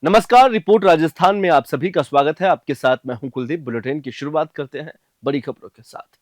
नमस्कार, रिपोर्ट राजस्थान में आप सभी का स्वागत है। आपके साथ मैं हूं कुलदीप। बुलेटिन की शुरुआत करते हैं बड़ी खबरों के साथ।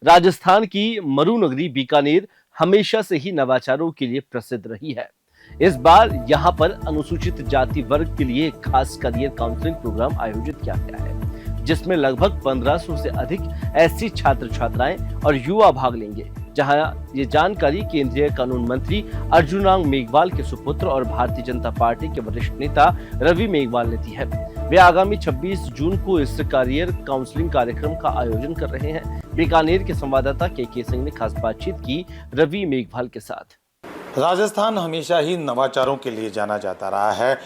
राजस्थान की मरुनगरी बीकानेर हमेशा से ही नवाचारों के लिए प्रसिद्ध रही है। इस बार यहां पर अनुसूचित जाति वर्ग के लिए एक खास करियर काउंसलिंग प्रोग्राम आयोजित किया गया है, जिसमें लगभग 1500 से अधिक ऐसी छात्र छात्राएं और युवा भाग लेंगे। जहां ये जानकारी केंद्रीय कानून मंत्री अर्जुन राम मेघवाल के सुपुत्र और भारतीय जनता पार्टी के वरिष्ठ नेता रवि मेघवाल ने दी है। वे आगामी 26 जून को इस करियर काउंसलिंग कार्यक्रम का आयोजन कर रहे हैं। बीकानेर के संवाददाता के सिंह ने खास बातचीत की रवि मेघवाल के साथ। राजस्थान हमेशा ही नवाचारों के लिए जाना जाता रहा है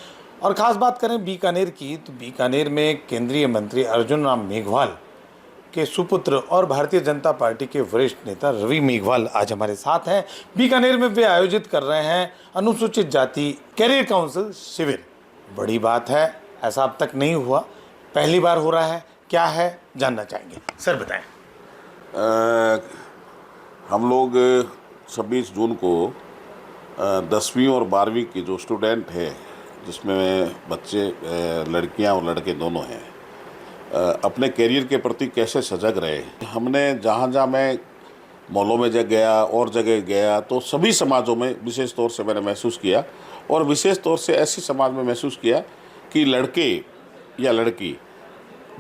और खास बात करें बीकानेर की तो बीकानेर में केंद्रीय मंत्री अर्जुन राम मेघवाल के सुपुत्र और भारतीय जनता पार्टी के वरिष्ठ नेता रवि मेघवाल आज हमारे साथ हैं। बीकानेर में वे आयोजित कर रहे हैं अनुसूचित जाति कैरियर काउंसिल शिविर। बड़ी बात है, ऐसा अब तक नहीं हुआ, पहली बार हो रहा है। क्या है जानना चाहेंगे, सर बताएं। हम लोग 26 जून को 10वीं और 12वीं के जो स्टूडेंट हैं, जिसमें बच्चे लड़कियां और लड़के दोनों हैं, अपने करियर के प्रति कैसे सजग रहे। हमने जहाँ मैं मॉलों में गया और जगह गया तो सभी समाजों में विशेष तौर से मैंने महसूस किया, और विशेष तौर से ऐसी समाज में महसूस किया कि लड़के या लड़की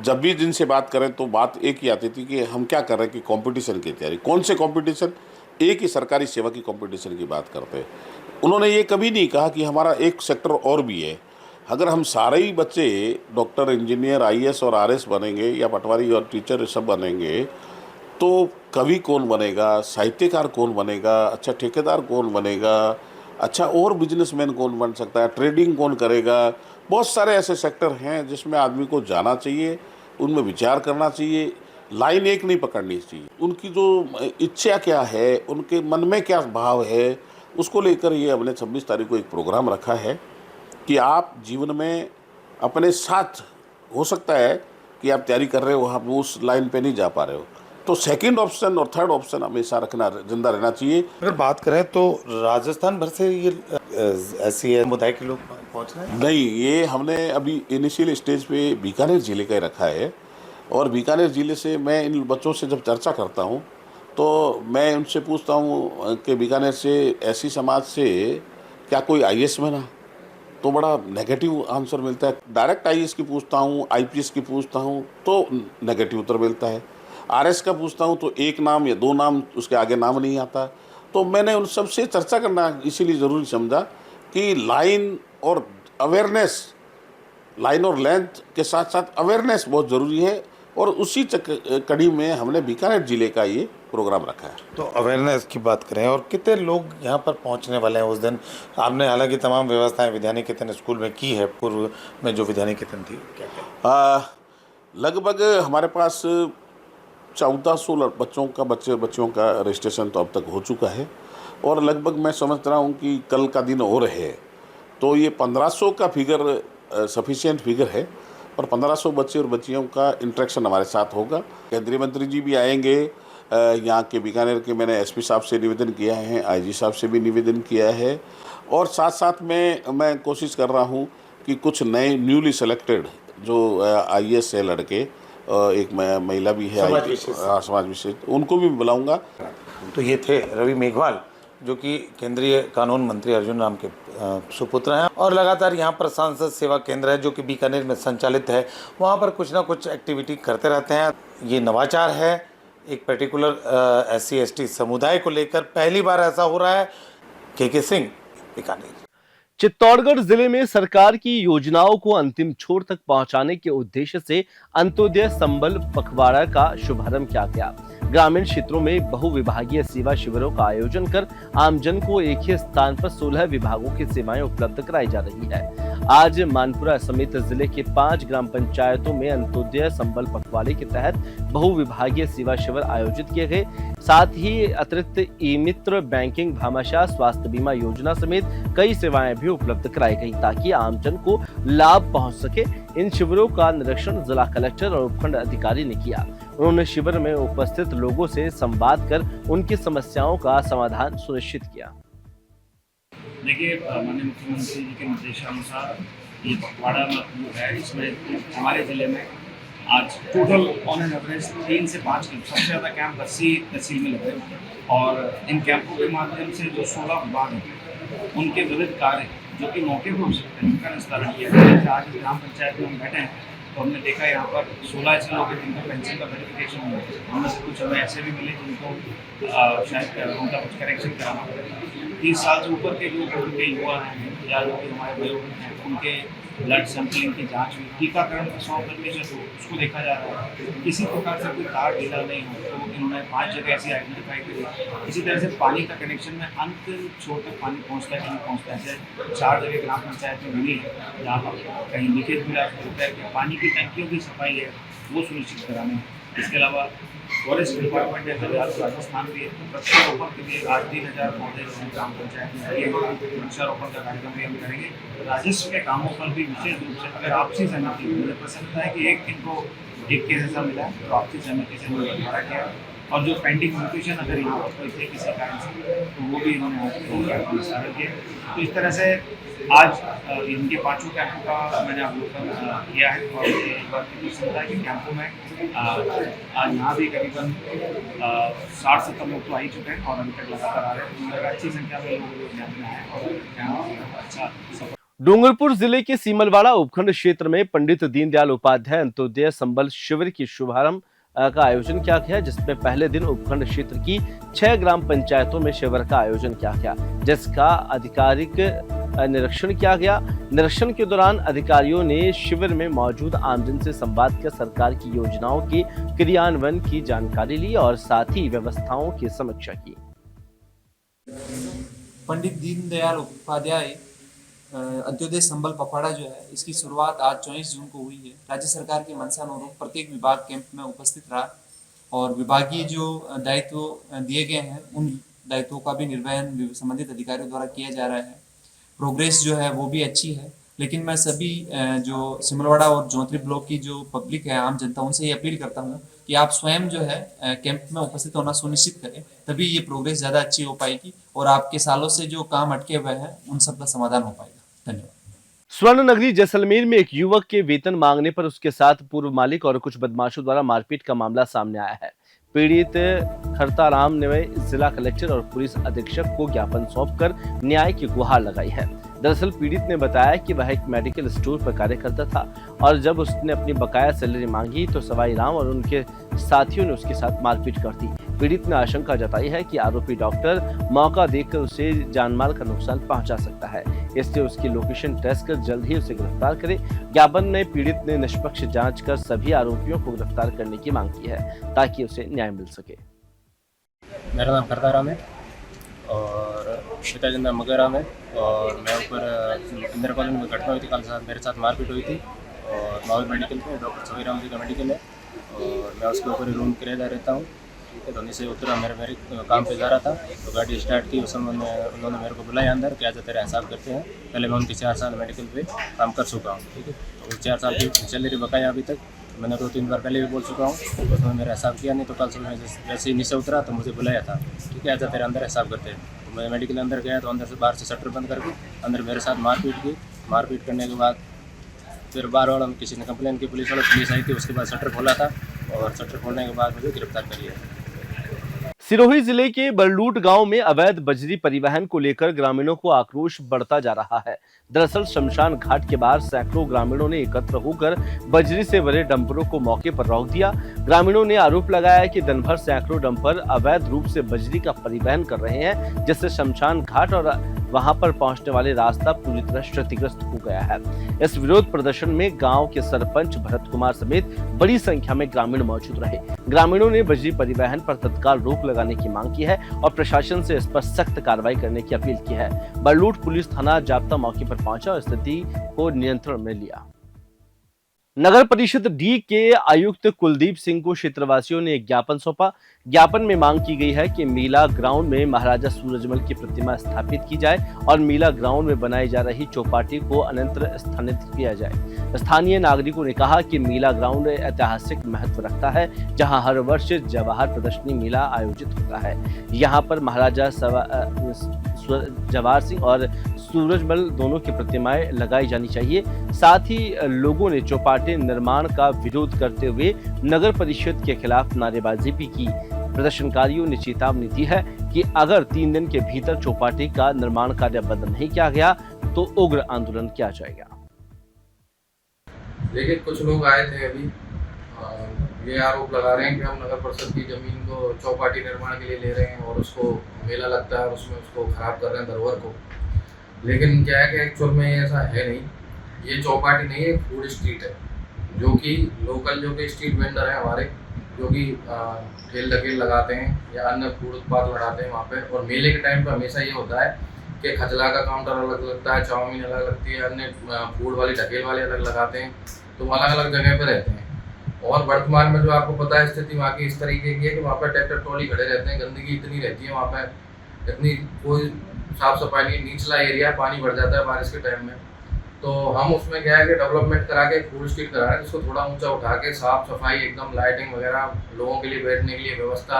जब भी जिनसे बात करें तो बात एक ही आती थी कि हम क्या कर रहे हैं, कि कंपटीशन की तैयारी। कौन से कंपटीशन? एक ही सरकारी सेवा की कंपटीशन की बात करते हैं। उन्होंने ये कभी नहीं कहा कि हमारा एक सेक्टर और भी है। अगर हम सारे ही बच्चे डॉक्टर, इंजीनियर, आईएएस और आरएस बनेंगे या पटवारी और टीचर सब बनेंगे तो कवि कौन बनेगा, साहित्यकार कौन बनेगा, अच्छा ठेकेदार कौन बनेगा, अच्छा और बिजनेसमैन कौन बन सकता है, ट्रेडिंग कौन करेगा। बहुत सारे ऐसे सेक्टर हैं जिसमें आदमी को जाना चाहिए, उनमें विचार करना चाहिए। लाइन एक नहीं पकड़नी चाहिए। उनकी जो इच्छा क्या है, उनके मन में क्या भाव है, उसको लेकर ये हमने 26 तारीख को एक प्रोग्राम रखा है कि आप जीवन में अपने साथ, हो सकता है कि आप तैयारी कर रहे हो, आप उस लाइन पे नहीं जा पा रहे हो, तो सेकंड ऑप्शन और थर्ड ऑप्शन हमेशा रखना, जिंदा रहना चाहिए। अगर बात करें तो राजस्थान भर से ये ऐसी समुदाय के लोग पहुंच रहे हैं? नहीं, ये हमने अभी इनिशियल स्टेज पे बीकानेर जिले का ही रखा है, और बीकानेर जिले से मैं इन बच्चों से जब चर्चा करता हूँ तो मैं उनसे पूछता हूँ कि बीकानेर से ऐसी समाज से क्या कोई आईएएस बना, तो बड़ा नेगेटिव आंसर मिलता है। डायरेक्ट आईएएस की पूछता हूँ, आईपीएस की पूछता हूँ तो नेगेटिव उत्तर मिलता है। आरएस का पूछता हूँ तो एक नाम या दो नाम, उसके आगे नाम नहीं आता। तो मैंने उन सबसे चर्चा करना इसीलिए ज़रूरी समझा कि लाइन और अवेयरनेस, लाइन और लेंथ के साथ साथ अवेयरनेस बहुत ज़रूरी है, और उसी कड़ी में हमने बीकानेर जिले का ये प्रोग्राम रखा है। तो अवेयरनेस की बात करें और कितने लोग यहाँ पर पहुँचने वाले हैं उस दिन? आपने हालांकि तमाम व्यवस्थाएं विद्यानिकेतन स्कूल में की है, पूर्व में जो विद्यानिकेतन थी, क्या क्या? लगभग हमारे पास 1400 बच्चों का रजिस्ट्रेशन तो अब तक हो चुका है, और लगभग मैं समझ रहा हूँ कि कल का दिन और है, तो ये 1500 का फिगर सफिशिएंट फिगर है, और 1500 बच्चे और बच्चियों का इंटरेक्शन हमारे साथ होगा। केंद्रीय मंत्री जी भी आएंगे। यहाँ के बीकानेर के मैंने एसपी साहब से निवेदन किया है, आईजी साहब से भी निवेदन किया है, और साथ साथ में मैं कोशिश कर रहा हूँ कि कुछ नए न्यूली सेलेक्टेड जो आईएएस है लड़के, एक महिला भी है समाज विशेष, उनको भी बुलाऊंगा। तो ये थे रवि मेघवाल, जो कि केंद्रीय कानून मंत्री अर्जुन राम के सुपुत्र हैं, और लगातार यहाँ पर सांसद सेवा केंद्र है जो कि बीकानेर में संचालित है, वहाँ पर कुछ ना कुछ एक्टिविटी करते रहते हैं। ये नवाचार है, एक पर्टिकुलर SC ST समुदाय को लेकर पहली बार ऐसा हो रहा है। के सिंह, बीकानेर। चित्तौड़गढ़ जिले में सरकार की योजनाओं को अंतिम छोर तक पहुंचाने के उद्देश्य से अंत्योदय संबल पखवाड़ा का शुभारंभ किया गया। ग्रामीण क्षेत्रों में बहुविभागीय सेवा शिविरों का आयोजन कर आमजन को एक ही स्थान पर 16 विभागों की सेवाएं उपलब्ध कराई जा रही है। आज मानपुरा समेत जिले के 5 ग्राम पंचायतों में अंत्योदय संबल पखवाड़े के तहत बहुविभागीय सेवा शिविर आयोजित किए गए। साथ ही अतिरिक्त ई मित्र, बैंकिंग, भामाशाह, स्वास्थ्य बीमा योजना समेत कई सेवाएं भी उपलब्ध कराई गई ताकि आमजन को लाभ पहुंच सके। इन शिविरों का निरीक्षण जिला कलेक्टर और उपखंड अधिकारी ने किया। उन्होंने शिविर में उपस्थित लोगों से संवाद कर उनकी समस्याओं का समाधान सुनिश्चित किया। देखिए, माननीय मुख्यमंत्री जी के निर्देशानुसार ये पखवाड़ा जो है इसमें हमारे ज़िले में आज टोटल ऑन एन एवरेज 3 से 5 कैंप, सबसे ज़्यादा कैंप 80 तहसील में लगे और इन कैंपों के माध्यम से जो 16 विभाग हैं उनके विविध कार्य जो कि मौके पर हो सकते हैं उनका निस्तारण किया गया। जैसे आज ग्राम पंचायत में हम बैठे हैं तो हमने देखा यहाँ पर 16 ऐसे लोग हैं जिनका पेंशन का वेरिफिकेशन हुआ है। उनमें से कुछ हमें ऐसे भी मिले जिनको शायद उनका कुछ करेक्शन कराना पड़ेगा। 30 साल से ऊपर के लोग उनके युवा हैं या जो कि हमारे वयोवृद्ध हैं उनके ब्लड सैंपलिंग की जांच हुई, टीकाकरण का 100% हो उसको देखा जा रहा है। किसी प्रकार से कोई तार ढीला नहीं हो तो इन्होंने 5 जगह ऐसी आइडेंटिफाई करी। इसी तरह से पानी का कनेक्शन में अंतिम छोर तक पानी पहुँचता है कि नहीं पहुँचता है। ऐसे 4 जगह ग्राम पंचायत में मिली है जहाँ पर कहीं लीकेज मिला होता है कि पानी की टंकियों की सफाई है वो सुनिश्चित करानी है। इसके अलावा फॉरेस्ट डिपार्टमेंट जैसे राजस्थान भी वृक्षारोपण के लिए आज 3000 पौधे ग्राम पंचायत में दिए हैं। वृक्षारोपण का कार्यक्रम भी हम करेंगे। राजस्व के कामों पर भी विशेष रूप से अगर आपसी सहमति मुझे प्रसन्नता है कि एक इनको एक केस ऐसा मिला है तो आपसी सहमति से उन्होंने बंटवारा किया और जो पेंडिंग म्यूटेशन अगर यहाँ पर कोई थे किसी कारण से तो वो भी इन्होंने निस्तारण किया। तो इस तरह से आज इनके 5 कैंपों का मैंने अवलोकन किया है और ये बात की प्रसन्नता है कि कैंपों में आज यहाँ भी करीबन 60-70 लोग तो आ ही चुके हैं और अभी तक लगातार आ रहे हैं। तो अच्छी संख्या में लोग यहाँ में आए और कैंप अच्छा सफल। डूंगरपुर जिले के सीमलवाड़ा उपखंड क्षेत्र में पंडित दीनदयाल उपाध्याय अंत्योदय संबल शिविर की शुभारंभ का आयोजन किया गया, जिसमें पहले दिन उपखंड क्षेत्र की 6 ग्राम पंचायतों में शिविर का आयोजन किया गया, जिसका आधिकारिक निरीक्षण किया गया। निरीक्षण के दौरान अधिकारियों ने शिविर में मौजूद आमजन से संवाद कर सरकार की योजनाओं के क्रियान्वयन की जानकारी ली और साथ ही व्यवस्थाओं की समीक्षा की। पंडित दीनदयाल उपाध्याय अंत्योदय संबल पखवाड़ा जो है इसकी शुरुआत आज 24 जून को हुई है। राज्य सरकार की मंशा अनुरूप प्रत्येक विभाग कैंप में उपस्थित रहा और विभागीय जो दायित्व दिए गए हैं उन दायित्वों का भी निर्वहन संबंधित अधिकारियों द्वारा किया जा रहा है। प्रोग्रेस जो है वो भी अच्छी है, लेकिन मैं सभी जो सिमलवाड़ा और जोंतरी ब्लॉक की जो पब्लिक है, आम जनता, उनसे ये अपील करता हूँ कि आप स्वयं जो है कैंप में उपस्थित होना सुनिश्चित करें, तभी ये प्रोग्रेस ज़्यादा अच्छी हो पाएगी और आपके सालों से जो काम अटके हुए हैं उन सब का समाधान हो पाएगा। धन्यवाद। स्वर्ण नगरी जैसलमेर में एक युवक के वेतन मांगने पर उसके साथ पूर्व मालिक और कुछ बदमाशों द्वारा मारपीट का मामला सामने आया है। पीड़ित खरताराम ने जिला कलेक्टर और पुलिस अधीक्षक को ज्ञापन सौंपकर न्याय की गुहार लगाई है। दरअसल पीड़ित ने बताया कि वह एक मेडिकल स्टोर पर कार्य करता था और जब उसने अपनी बकाया सैलरी मांगी तो सवाई राम और उनके साथियों ने उसके साथ मारपीट कर दी। पीड़ित ने आशंका जताई है कि आरोपी डॉक्टर मौका देखकर उसे जानमाल का नुकसान पहुंचा सकता है, इसलिए उसकी लोकेशन ट्रेस कर जल्द ही उसे गिरफ्तार करे। ज्ञापन में पीड़ित ने निष्पक्ष जांच कर सभी आरोपियों को गिरफ्तार करने की मांग की है ताकि उसे न्याय मिल सके। मेरा नाम खरताराम है और पिताजी नाम मगराम है और मैं ऊपर इंदिरा कॉलोनी में घटना हुई थी। कल साथ मेरे साथ मारपीट हुई थी और माहौल मेडिकल में डॉक्टर सवाई राम जी का मेडिकल है और मैं उसके ऊपर ही रूम किराएदार रहता हूँ। धोनी से उतरा, मेरे काम पे जा रहा था तो गाड़ी स्टार्ट की। उस समय उन्होंने मेरे को बुलाया अंदर कि आजा तेरा हिसाब करते हैं। पहले मैं उनकी 4 साल मेडिकल पे काम कर चुका हूँ, ठीक है। तो 4 साल की सैलरी बकाया अभी तक, तो मैंने 2-3 बार पहले भी बोल चुका हूँ, तो उसमें मेरा हिसाब किया नहीं। तो कल सुबह जैसे ही नीचे उतरा तो मुझे बुलाया था, ठीक है, आजा तेरा अंदर हिसाब करते हैं। तो मैं मेडिकल अंदर गया तो अंदर से बाहर से शटर बंद करके अंदर मेरे साथ मारपीट की। मारपीट करने के बाद फिर बाहर वालों में किसी ने कंप्लेन की, पुलिस आई थी। उसके बाद शटर खोला था और शटर खोलने के बाद मुझे गिरफ्तार कर लिया। सिरोही जिले के बरलूट गांव में अवैध बजरी परिवहन को लेकर ग्रामीणों को आक्रोश बढ़ता जा रहा है। दरअसल शमशान घाट के बाहर सैकड़ों ग्रामीणों ने एकत्र होकर बजरी से भरे डंपरों को मौके पर रोक दिया। ग्रामीणों ने आरोप लगाया कि दिन भर सैकड़ों डंपर अवैध रूप से बजरी का परिवहन कर रहे हैं, जिससे शमशान घाट और वहां पर पहुंचने वाले रास्ता पूरी तरह क्षतिग्रस्त हो गया है। इस विरोध प्रदर्शन में गांव के सरपंच भरत कुमार समेत बड़ी संख्या में ग्रामीण मौजूद रहे। ग्रामीणों ने बजरी परिवहन पर तत्काल रोक लगाने की मांग की है और प्रशासन से इस पर सख्त कार्रवाई करने की अपील की है। बरलूट पुलिस थाना जाप्ता मौके पर पहुंचा और स्थिति को नियंत्रण में लिया। नगर परिषद डी के आयुक्त कुलदीप सिंह को क्षेत्रवासियों ने एक ज्ञापन सौंपा। ज्ञापन में मांग की गई है कि मीला ग्राउंड में महाराजा सूरजमल की प्रतिमा स्थापित की जाए और मीला ग्राउंड में बनाई जा रही चौपाटी को अन्यत्र स्थानांतरित किया जाए। स्थानीय नागरिकों ने कहा कि मीला ग्राउंड ऐतिहासिक महत्व रखता है, जहां हर वर्ष जवाहर प्रदर्शनी मेला आयोजित होता है। यहाँ पर महाराजा जवाहर सिंह और सूरजमल दोनों की प्रतिमाएं लगाई जानी चाहिए। साथ ही लोगों ने चौपाटी निर्माण का विरोध करते हुए नगर परिषद के खिलाफ नारेबाजी भी की। प्रदर्शनकारियों ने चेतावनी दी है कि अगर 3 दिन के भीतर चौपाटी का निर्माण कार्य बंद नहीं किया गया तो उग्र आंदोलन किया जाएगा। देखिए, कुछ लोग आए थे अभी ये आरोप लगा रहे हैं कि हम नगर परिषद की जमीन को चौपाटी निर्माण के लिए ले रहे हैं और उसको मेला लगता है और उसमें उसको खराब कर रहे हैं धरोहर को। लेकिन क्या है कि एक्चुअल में ऐसा है नहीं, ये चौपाटी नहीं है, फूड स्ट्रीट है, जो कि लोकल जो कि स्ट्रीट वेंडर है हमारे, जो कि ठेल ढकेल लगाते हैं या अन्य फूड उत्पाद लगाते हैं वहाँ पे। और मेले के टाइम पे हमेशा ये होता है कि खजला का काउंटर अलग लगता है, चाउमीन अलग लगती है, अन्य फूड वाली ढकेल वाले अलग लगाते हैं, तो अलग अलग जगह पे रहते हैं। और वर्तमान में जो आपको पता है स्थिति वहाँ की इस तरीके की है कि वहाँ पर ट्रैक्टर ट्रॉली खड़े रहते हैं, गंदगी इतनी रहती है वहाँ पर, इतनी कोई साफ सफाई नहीं, निचला एरिया पानी भर जाता है बारिश के टाइम में। तो हम उसमें क्या है कि डेवलपमेंट करा के फूड स्ट्रीट करा रहे हैं, जिसको थोड़ा ऊंचा उठा के साफ सफाई एकदम लाइटिंग वगैरह, लोगों के लिए बैठने के लिए व्यवस्था,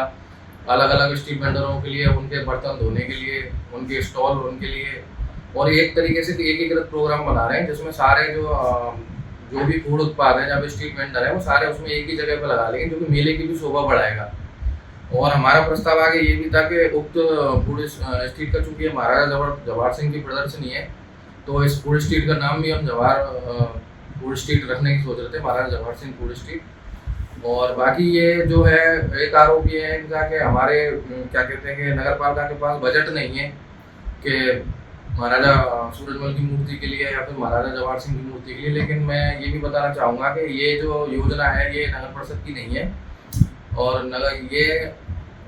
अलग अलग स्ट्रीट वेंडरों के लिए उनके बर्तन धोने के लिए, उनके स्टॉल उनके लिए, और एक तरीके से एकीकृत प्रोग्राम बना रहे हैं जिसमें सारे जो भी फूड उत्पाद है, जब स्ट्रीट वेंडर है, वो सारे उसमें एक ही जगह पर लगा लेंगे, जो कि मेले की भी शोभा बढ़ाएगा। और हमारा प्रस्ताव आगे ये भी था कि उक्त फूड स्ट्रीट का चूंकि महाराजा जवाहर सिंह की प्रदर्शनी है, तो इस फूड स्ट्रीट का नाम भी हम जवाहर फूड स्ट्रीट रखने की सोच रहे थे, महाराजा जवाहर सिंह फूड स्ट्रीट। और बाकी ये जो है एक आरोप ये है इनका कि हमारे क्या कहते हैं कि नगर पालिका के पास बजट नहीं है कि महाराजा सूरजमल की मूर्ति के लिए या फिर महाराजा जवाहर सिंह की मूर्ति के लिए। लेकिन मैं ये भी बताना चाहूँगा कि ये जो योजना है ये नगर परिषद की नहीं है, और ये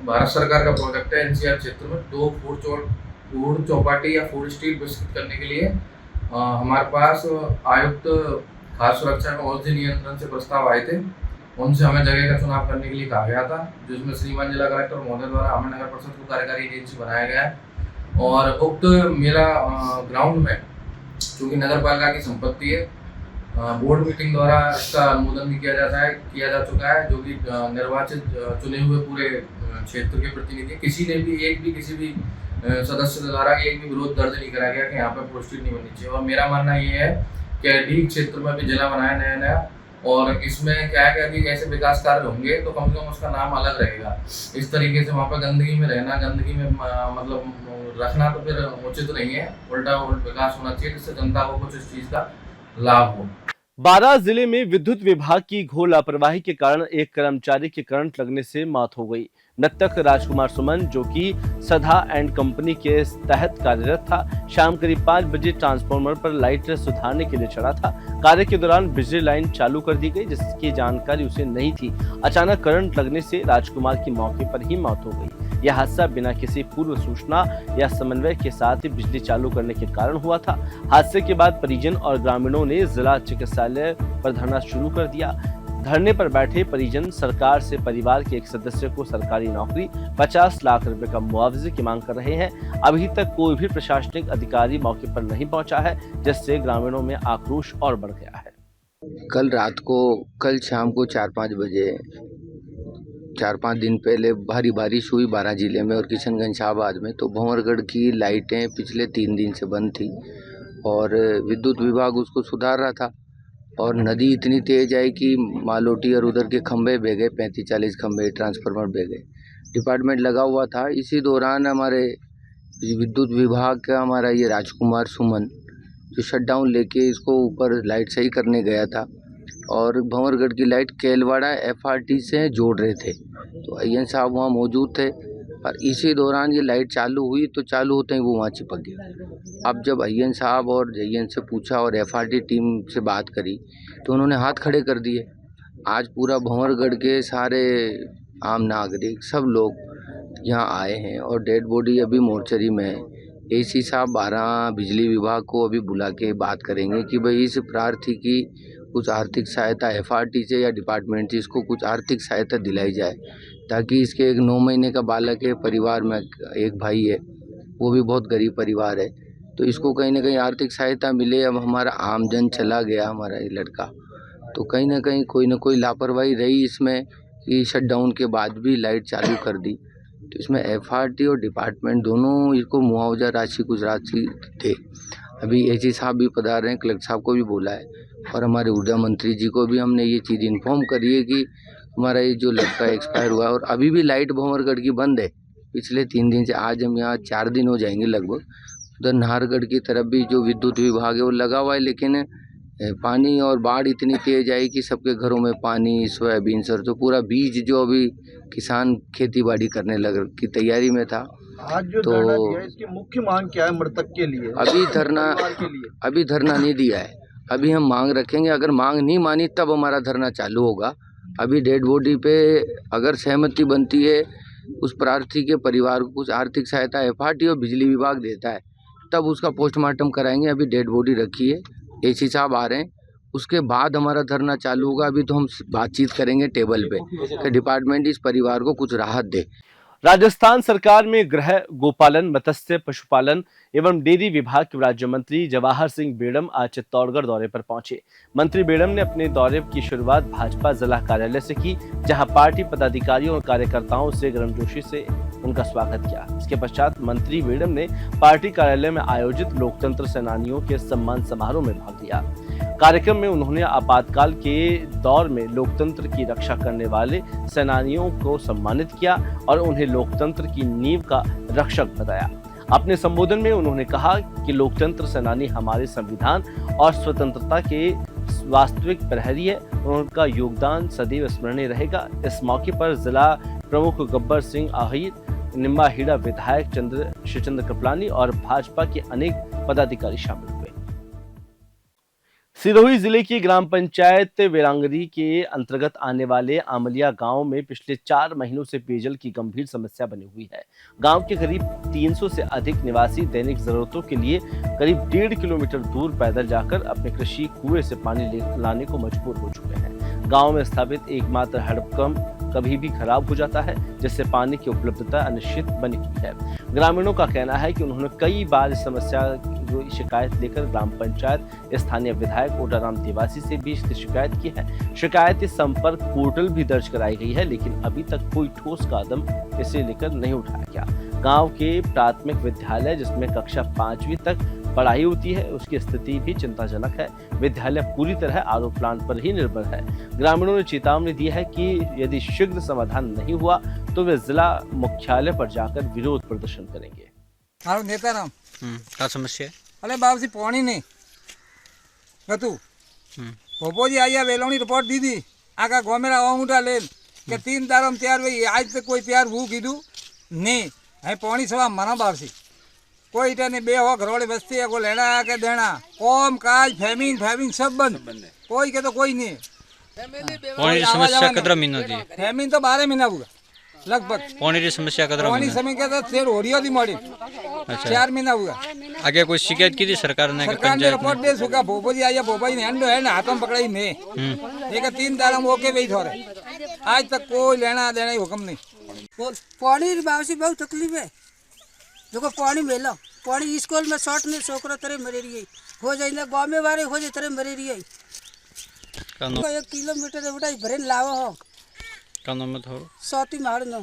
भारत सरकार का प्रोजेक्ट है। एनसीआर क्षेत्र में 2 फूड चौपाटी या फूड स्ट्रीट विकसित करने के लिए हमारे पास आयुक्त खाद्य सुरक्षा एवं औषधि नियंत्रण से प्रस्ताव आए थे, उनसे हमें जगह का चुनाव करने के लिए कहा गया था, जिसमें श्रीमान जिला कलेक्टर महोदय द्वारा हमें नगर परिषद को कार्यकारी एजेंसी बनाया गया है। और उक्त मेला ग्राउंड में चूँकि नगर पालिका की संपत्ति है, बोर्ड मीटिंग द्वारा इसका अनुमोदन भी किया जा चुका है, जो कि निर्वाचित चुने हुए पूरे क्षेत्र के प्रतिनिधि, किसी ने भी किसी भी सदस्य द्वारा एक भी विरोध दर्ज नहीं करा गया कि यहाँ पर फूड स्ट्रीट नहीं बननी चाहिए। और मेरा मानना ये है कि डी क्षेत्र में भी जिला बनाया नया, और इसमें क्या है कि यदि ऐसे विकास कार्य होंगे तो कम से कम उसका नाम अलग रहेगा। इस तरीके से वहाँ पर गंदगी में रहना, गंदगी में मतलब रखना तो फिर उचित नहीं है, उल्टा विकास होना चाहिए जिससे जनता को कुछ इस चीज का लाभ हो। बारां जिले में विद्युत विभाग की घोर लापरवाही के कारण एक कर्मचारी की करंट लगने से मौत हो गई। मृतक राजकुमार सुमन, जो कि सधा एंड कंपनी के तहत कार्यरत था, शाम करीब 5 बजे ट्रांसफार्मर पर लाइट सुधारने के लिए चढ़ा था। कार्य के दौरान बिजली लाइन चालू कर दी गई, जिसकी जानकारी उसे नहीं थी। अचानक करंट लगने से राजकुमार की मौके पर ही मौत हो गई। यह हादसा बिना किसी पूर्व सूचना या समन्वय के साथ ही बिजली चालू करने के कारण हुआ था। हादसे के बाद परिजन और ग्रामीणों ने जिला चिकित्सालय पर धरना शुरू कर दिया। धरने पर बैठे परिजन सरकार से परिवार के एक सदस्य को सरकारी नौकरी, 50 लाख रुपए का मुआवजे की मांग कर रहे हैं। अभी तक कोई भी प्रशासनिक अधिकारी मौके पर नहीं पहुंचा है, जिससे ग्रामीणों में आक्रोश और बढ़ गया है। कल शाम को 4-5 बजे 4-5 दिन पहले भारी बारिश हुई बारां जिले में और किशनगंज शाहबाद में। तो भंवरगढ़ की लाइटें पिछले 3 दिन से बंद थी और विद्युत विभाग उसको सुधार रहा था, और नदी इतनी तेज आई कि मालोटी और उधर के खंभे बह गए, 35-40 खंभे, ट्रांसफार्मर बह गए। डिपार्टमेंट लगा हुआ था। इसी दौरान हमारे विद्युत विभाग का हमारा ये राजकुमार सुमन जो शटडाउन लेके इसको ऊपर लाइट सही करने गया था, और भंवरगढ़ की लाइट केलवाड़ा FRT से जोड़ रहे थे। तो अय्यन साहब वहाँ मौजूद थे, और इसी दौरान ये लाइट चालू हुई तो चालू होते ही वो वहाँ चिपक गया। अब जब अय्यन साहब और जयन से पूछा और FRT टीम से बात करी तो उन्होंने हाथ खड़े कर दिए। आज पूरा भंवरगढ़ के सारे आम नागरिक सब लोग यहाँ आए हैं और डेड बॉडी अभी मोर्चरी में है। AC साहब 12 बिजली विभाग को अभी बुला के बात करेंगे कि भाई इस प्रार्थी की कुछ आर्थिक सहायता FRT से या डिपार्टमेंट से इसको कुछ आर्थिक सहायता दिलाई जाए, ताकि इसके एक 9 महीने का बालक है, परिवार में एक भाई है, वो भी बहुत गरीब परिवार है, तो इसको कहीं ना कहीं आर्थिक सहायता मिले। अब हमारा आमजन चला गया, हमारा ये लड़का, तो कहीं ना कोई लापरवाही रही इसमें कि शटडाउन के बाद भी लाइट चालू कर दी। तो इसमें FRT और डिपार्टमेंट दोनों इसको मुआवजा राशि कुछ राशि थे। अभी एसी साहब भी पधार रहे हैं, कलेक्टर साहब को भी बोला है और हमारे ऊर्जा मंत्री जी को भी हमने ये चीज़ इन्फॉर्म करी है कि हमारा ये जो लटका एक्सपायर हुआ है और अभी भी लाइट भंवरगढ़ की बंद है पिछले 3 दिन से। आज हम यहाँ 4 दिन हो जाएंगे लगभग। उधर नाहरगढ़ की तरफ भी जो विद्युत विभाग है वो लगा हुआ है, लेकिन पानी और बाढ़ इतनी तेज आई कि सबके घरों में पानी, सोयाबीन, सरसों, पूरा बीज जो अभी किसान खेती बाड़ी करने लग की तैयारी में था। आज जो धरना दिया है, इसकी मुख्य मांग क्या है मृतक के लिए? अभी धरना नहीं दिया है, अभी हम मांग रखेंगे। अगर मांग नहीं मानी तब हमारा धरना चालू होगा। अभी डेड बॉडी पे अगर सहमति बनती है, उस प्रार्थी के परिवार को कुछ आर्थिक सहायता एफआरटी और बिजली विभाग देता है, तब उसका पोस्टमार्टम कराएंगे। अभी डेड बॉडी रखी है, एसी साहब आ रहे हैं, उसके बाद हमारा धरना चालू होगा। अभी तो हम बातचीत करेंगे टेबल पे कि डिपार्टमेंट इस परिवार को कुछ राहत दे। राजस्थान सरकार में गृह, गोपालन, मत्स्य, पशुपालन एवं डेयरी विभाग के राज्य मंत्री जवाहर सिंह बेड़म आज चित्तौड़गढ़ दौरे पर पहुंचे। मंत्री बेड़म ने अपने दौरे की शुरुआत भाजपा जिला कार्यालय से की, जहां पार्टी पदाधिकारियों और कार्यकर्ताओं से गर्मजोशी से उनका स्वागत किया। इसके पश्चात मंत्री बेड़म ने पार्टी कार्यालय में आयोजित लोकतंत्र सेनानियों के सम्मान समारोह में भाग लिया। कार्यक्रम में उन्होंने आपातकाल के दौर में लोकतंत्र की रक्षा करने वाले सेनानियों को सम्मानित किया और उन्हें लोकतंत्र की नींव का रक्षक बताया। अपने संबोधन में उन्होंने कहा कि लोकतंत्र सेनानी हमारे संविधान और स्वतंत्रता के वास्तविक प्रहरी है, उनका योगदान सदैव स्मरणीय रहेगा। इस मौके पर जिला प्रमुख गब्बर सिंह आहिर, निम्बाहेड़ा विधायक शिवचंद्र कृपलानी और भाजपा के अनेक पदाधिकारी शामिल हुए। सिरोही जिले की ग्राम पंचायत वेरांगरी के अंतर्गत आने वाले आमलिया गांव में पिछले 4 महीनों से पेयजल की गंभीर समस्या बनी हुई है। गांव के करीब 300 से अधिक निवासी दैनिक जरूरतों के लिए करीब 1.5 किलोमीटर दूर पैदल जाकर अपने कृषि कुएं से पानी लाने को मजबूर हो चुके हैं। गांव में स्थापित एकमात्र हैंडपंप कभी भी खराब हो जाता है, जिससे पानी की उपलब्धता अनिश्चित बनी हुई है। ग्रामीणों का कहना है कि उन्होंने कई बार इस समस्या की शिकायत लेकर ग्राम पंचायत, स्थानीय विधायक ओटाराम देवासी से भी शिकायत की है। शिकायती संपर्क पोर्टल भी दर्ज कराई गई है, लेकिन अभी तक कोई ठोस कदम इसे लेकर नहीं उठाया गया। गांव के प्राथमिक विद्यालय, जिसमें कक्षा 5वीं तक पढ़ाई होती है, उसकी स्थिति भी चिंताजनक है। विद्यालय पूरी तरह आरओ प्लांट पर ही निर्भर है। ग्रामीणों ने चेतावनी दी है कि यदि शीघ्र समाधान नहीं हुआ तो वे जिला मुख्यालय पर जाकर विरोध प्रदर्शन करेंगे। हारो नेताराम क्या समस्या है? अरे बाबू जी पानी नहीं गतु भोपो जी आइया वेलोनी रिपोर्ट दी थी आका गोमेरा ओंगूठा ले के 3 दारम तैयार हुई, आज तक कोई तैयार हु कीधु नहीं है। पानी सवा मना बाबसी कोई इतने बे हो घरोड़ी बस्ती है, को लेना के देना कॉम काज फैमिन सब बंद, कोई के तो कोई नहीं। पानी की समस्या कदरा महीना दी फैमिन तो 12 महीना हुआ लगभग। पानी की समस्या कदरा पानी समय के तो शेर हो रही होती मोड़ी। अच्छा 4 महीना हुआ। आगे कोई शिकायत की थी सरकार ने? सरकार ने रिपोर्ट दे सुखा भोपो जी आया, भोपा जी ने हंडो है ना हाथों में पकड़ाई नहीं। एक 3 दारम ओके वही थोड़े, आज तक कोई लेना देना ही हुक्म नहीं। पानी बाबसी बहुत तकलीफ है। देखो पानी मिलो, पानी स्कूल में शॉर्ट नहीं छोकरा तरह मलेरिया हो जाए, गाँव में बारे हो जाए तरह मलेरिया 1 किलोमीटर बेटा भरे लावा हो सौती मार नो।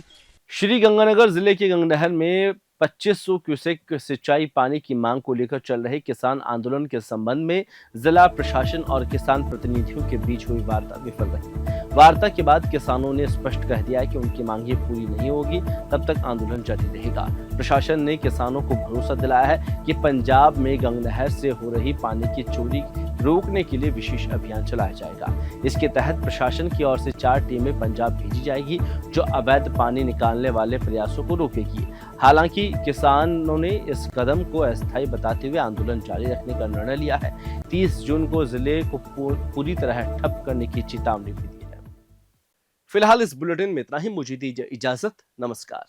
श्री गंगानगर जिले के गंगनहर में 2500 क्यूसेक सिंचाई पानी की मांग को लेकर चल रहे किसान आंदोलन के संबंध में जिला प्रशासन और किसान प्रतिनिधियों के बीच हुई वार्ता विफल रही। वार्ता के बाद किसानों ने स्पष्ट कह दिया कि उनकी मांगें पूरी नहीं होगी तब तक आंदोलन जारी रहेगा। प्रशासन ने किसानों को भरोसा दिलाया है कि पंजाब में गंगनहर से हो रही पानी की चोरी रोकने के लिए विशेष अभियान चलाया जाएगा। इसके तहत प्रशासन की ओर से 4 टीमें पंजाब भेजी जाएगी, जो अवैध पानी निकालने वाले प्रयासों को रोकेगी। हालांकि किसानों ने इस कदम को अस्थायी बताते हुए आंदोलन जारी रखने का निर्णय लिया है। 30 जून को जिले को पूरी तरह ठप करने की चेतावनी भी दी है। फिलहाल इस बुलेटिन में इतना ही। मुझे दीजिए इजाजत। नमस्कार।